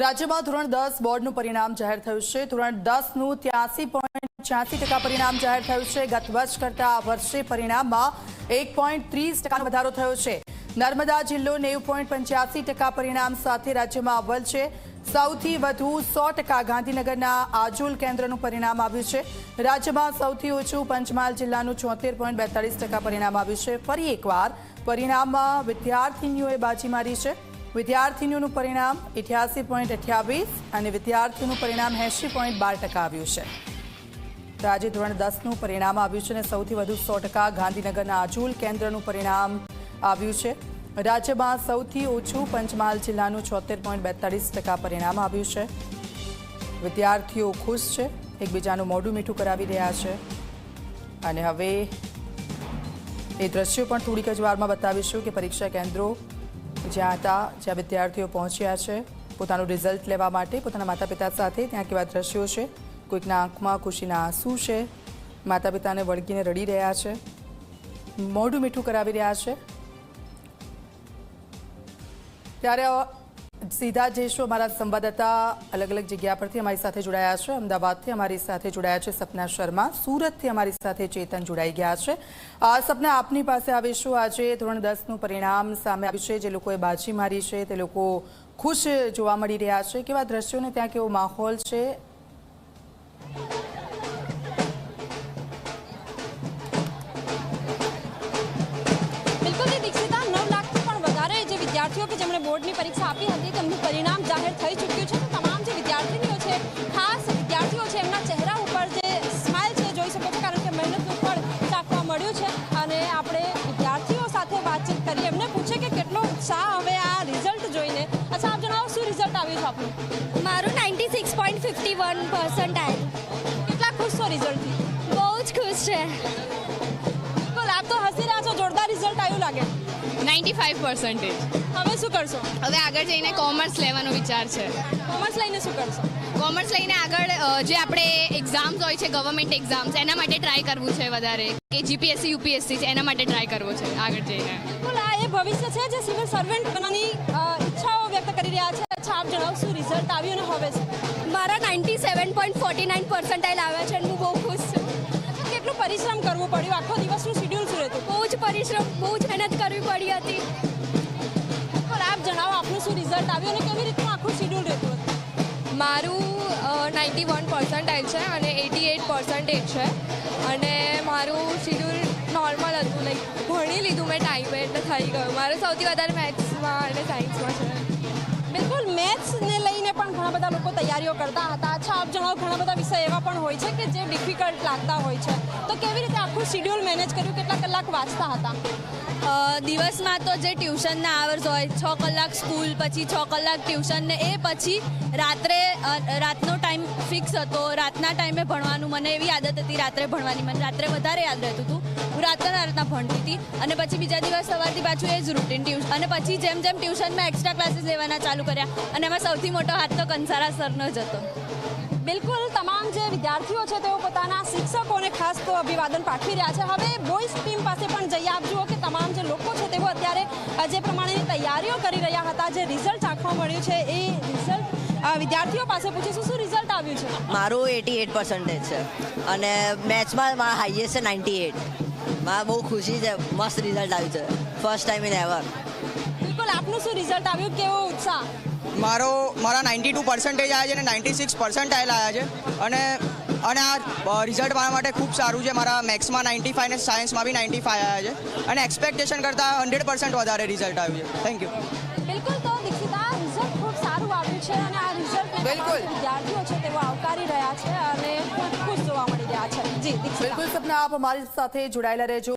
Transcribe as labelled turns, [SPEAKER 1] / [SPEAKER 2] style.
[SPEAKER 1] રાજ્યમાં ધોરણ 10 બોર્ડનું પરિણામ જાહેર થયું છે। ધોરણ 10નું 83.86% પરિણામ જાહેર થયું છે। ગત વર્ષ કરતાં આ વર્ષે પરિણામમાં 1.30% વધારો થયો છે। નર્મદા જિલ્લો 90.85% પરિણામ સાથે રાજ્યમાં અવ્વલ છે। સૌથી વધુ 100% ગાંધીનગરના આજોલ કેન્દ્રનું પરિણામ આવ્યું છે। રાજ્યમાં સૌથી ઓછું પંચમહાલ જિલ્લાનું 74.42% પરિણામ આવ્યું છે। ફરી એકવાર પરિણામમાં વિદ્યાર્થીનીઓએ બાજી મારી છે। વિદ્યાર્થીનીઓનું પરિણામ 88.28 અને વિદ્યાર્થીઓનું પરિણામ 80.12% આવ્યું છે। તો આજે ધોરણ 10નું પરિણામ આવ્યું છે અને સૌથી વધુ 100% ગાંધીનગરના આજોલ કેન્દ્રનું પરિણામ આવ્યું છે। રાજ્યમાં સૌથી ઓછું પંચમહાલ જિલ્લાનું 74.42% પરિણામ આવ્યું છે। વિદ્યાર્થીઓ ખુશ છે, એકબીજાનું મોઢું મીઠું કરાવી રહ્યા છે અને હવે એ દ્રશ્યો પણ થોડીક જ વારમાં બતાવીશું કે પરીક્ષા કેન્દ્રો જ્યાં હતા, જ્યાં વિદ્યાર્થીઓ પહોંચ્યા છે પોતાનું રિઝલ્ટ લેવા માટે પોતાના માતા પિતા સાથે, ત્યાં કેવા દ્રશ્યો છે। કોઈકના આંખમાં ખુશીના આંસુ છે, માતા પિતાને વળગીને રડી રહ્યા છે, મોઢું મીઠું કરાવી રહ્યા છે। ત્યારે સીધા જઈશું અમારા સંવાદદાતા અલગ અલગ જગ્યા પરથી અમારી સાથે જોડાયા છે। અમદાવાદથી અમારી સાથે જોડાયા છે સપના શર્મા, સુરતથી અમારી સાથે ચેતન જોડાઈ ગયા છે। સપના, આપની પાસે આવીશું। આજે ધોરણ 10નું પરિણામ સામે આવ્યું છે, જે લોકોએ બાજી મારી છે તે લોકો ખુશ જોવા મળી રહ્યા છે। કેવા દ્રશ્યોને ત્યાં કેવો માહોલ છે?
[SPEAKER 2] વિદ્યાર્થીઓ કે જેમણે બોર્ડની પરીક્ષા આપી હતી તેમનું પરિણામ જાહેર થઈ ચૂક્યું છે। તમામ જે વિદ્યાર્થીનીઓ છે, ખાસ વિદ્યાર્થીઓ છે, એમના ચહેરા ઉપર જે સ્માઇલ છે જોઈ શકો છો, કારણ કે મહેનતનું ફળ ચાખવા મળ્યું છે। અને આપણે વિદ્યાર્થીઓ સાથે વાતચીત કરી, એમને પૂછે કે કેટલો ઉત્સાહ હવે આ રિઝલ્ટ જોઈને। અચ્છા, આપ જણાવો, શું રિઝલ્ટ આવ્યું છે આપનું?
[SPEAKER 3] મારું 96.51% આવ્યું।
[SPEAKER 2] કેટલા ખુશ છો રિઝલ્ટથી?
[SPEAKER 3] બહુ જ ખુશ છે।
[SPEAKER 2] બિલકુલ, આપ તો હસી રહ્યા છો, જોરદાર રિઝલ્ટ આવ્યું લાગે।
[SPEAKER 4] 95%।
[SPEAKER 2] હવે શું કરશો?
[SPEAKER 4] હવે આગળ જઈને કોમર્સ લેવાનો વિચાર છે।
[SPEAKER 2] કોમર્સ લઈને શું કરશો?
[SPEAKER 4] કોમર્સ લઈને આગળ જે આપણે એક્ઝામ્સ હોય છે, ગવર્મેન્ટ એક્ઝામ્સ, એના માટે ટ્રાય કરવું છે વધારે, કે જીપીએસસી યુપીએસસી છે એના માટે ટ્રાય કરવો છે આગળ જઈને।
[SPEAKER 2] બિલકુલ, આ એ ભવિષ્ય છે જે સિવિલ સર્વન્ટ બનવાની ઈચ્છાઓ વ્યક્ત કરી રહ્યા છે। અચ્છા, આપ જણાવો, શું રિઝલ્ટ આવ્યું અને હવે છે?
[SPEAKER 3] મારા 97.49% આવ્યા છે અને હું બહુ ખુશ છું।
[SPEAKER 2] કેટલું પરિશ્રમ કરવું પડ્યું? આખો દિવસનું શેડ્યુલ શું રહેતું?
[SPEAKER 3] બહુ જ પરિશ્રમ, બહુ જ મહેનત કરવી પડી હતી।
[SPEAKER 2] પણ આપ જણાવો, આપનું શું રિઝલ્ટ આવ્યું અને કેવી રીતનું આખું શેડ્યુલ રહેતું હતું?
[SPEAKER 5] મારું 91% છે અને 88% છે અને મારું શેડ્યુલ નોર્મલ હતું, લાઈક ભણી લીધું મેં ટાઈમે એટલે થઈ ગયું। મારું સૌથી વધારે મેથ્સમાં અને સાયન્સમાં છે।
[SPEAKER 2] બિલકુલ, મેથ્સને લઈને પણ ઘણા બધા લોકો તૈયારીઓ કરતા હતા। અચ્છા, આપ જણાવો, ઘણા બધા વિષય એવા પણ હોય છે કે જે ડિફિકલ્ટ લાગતા હોય છે, તો કેવી રીતે આખું શેડ્યુલ મેનેજ કર્યું? કેટલા કલાક વાંચતા હતા?
[SPEAKER 5] દિવસમાં તો જે ટ્યુશનના આવર્સ હોય, 6 કલાક સ્કૂલ, પછી 6 કલાક ટ્યુશન, ને એ પછી રાતનો ટાઈમ ફિક્સ હતો। રાતના ટાઈમે ભણવાનું, મને એવી આદત હતી રાત્રે ભણવાની, મને રાત્રે વધારે યાદ રહેતું હતું, હું રાતના ભણતી હતી। અને પછી બીજા દિવસ સવારથી પાછું એ જ રૂટીન ટ્યુશન, અને પછી જેમ જેમ ટ્યુશનમાં એક્સ્ટ્રા ક્લાસીસ લેવાના ચાલુ કર્યા, અને એમાં સૌથી મોટો હાથ તો કંસારા સરનો જ હતો।
[SPEAKER 2] બિલકુલ, તમામ જે વિદ્યાર્થીઓ છે તેઓ પોતાના શિક્ષકોને ખાસ તો અભિવાદન પાઠવી રહ્યા છે। હવે બોયઝ ટીમ પાસે પણ જઈએ। આપ જુઓ કે તમામ જે લોકો છે તેઓ અત્યારે જે પ્રમાણેની તૈયારીઓ કરી રહ્યા હતા, જે રિઝલ્ટ આંખવા મળ્યું છે એ રિઝલ્ટ વિદ્યાર્થીઓ પાસે પૂછીશું, શું રિઝલ્ટ આવ્યું છે?
[SPEAKER 6] મારું 88% છે અને મેથ્સમાં મારા હાઈએસ્ટ છે 98। મારા બહુ ખુશી છે, મસ્ત રિઝલ્ટ આવ્યું છે, ફર્સ્ટ ટાઈમ ઇન એવર।
[SPEAKER 2] બિલકુલ, આપનું શું રિઝલ્ટ આવ્યું? કેવો ઉત્સાહ?
[SPEAKER 7] મારા 92% આવ્યા છે અને 96% આવ્યા છે અને આ રિઝલ્ટ મારા માટે ખૂબ સારું છે। મારા મેથ્સમાં 95 અને સાયન્સમાં બી 95 આવ્યા છે અને એક્સપેક્ટેશન કરતાં 100% વધારે રિઝલ્ટ આવ્યું છે। Thank you.
[SPEAKER 2] બિલકુલ, તો દીક્ષિતા, રિઝલ્ટ ખૂબ સારું આવ્યું છે અને આ રિઝલ્ટ વિદ્યાર્થીઓ છે તેઓ આવકારી રહ્યા છે અને ખૂબ ખુશ જોવા મળી રહ્યા છે। જી દીક્ષિતા।
[SPEAKER 1] બિલકુલ સપના, આપ અમારી સાથે જોડાયેલા રહેજો।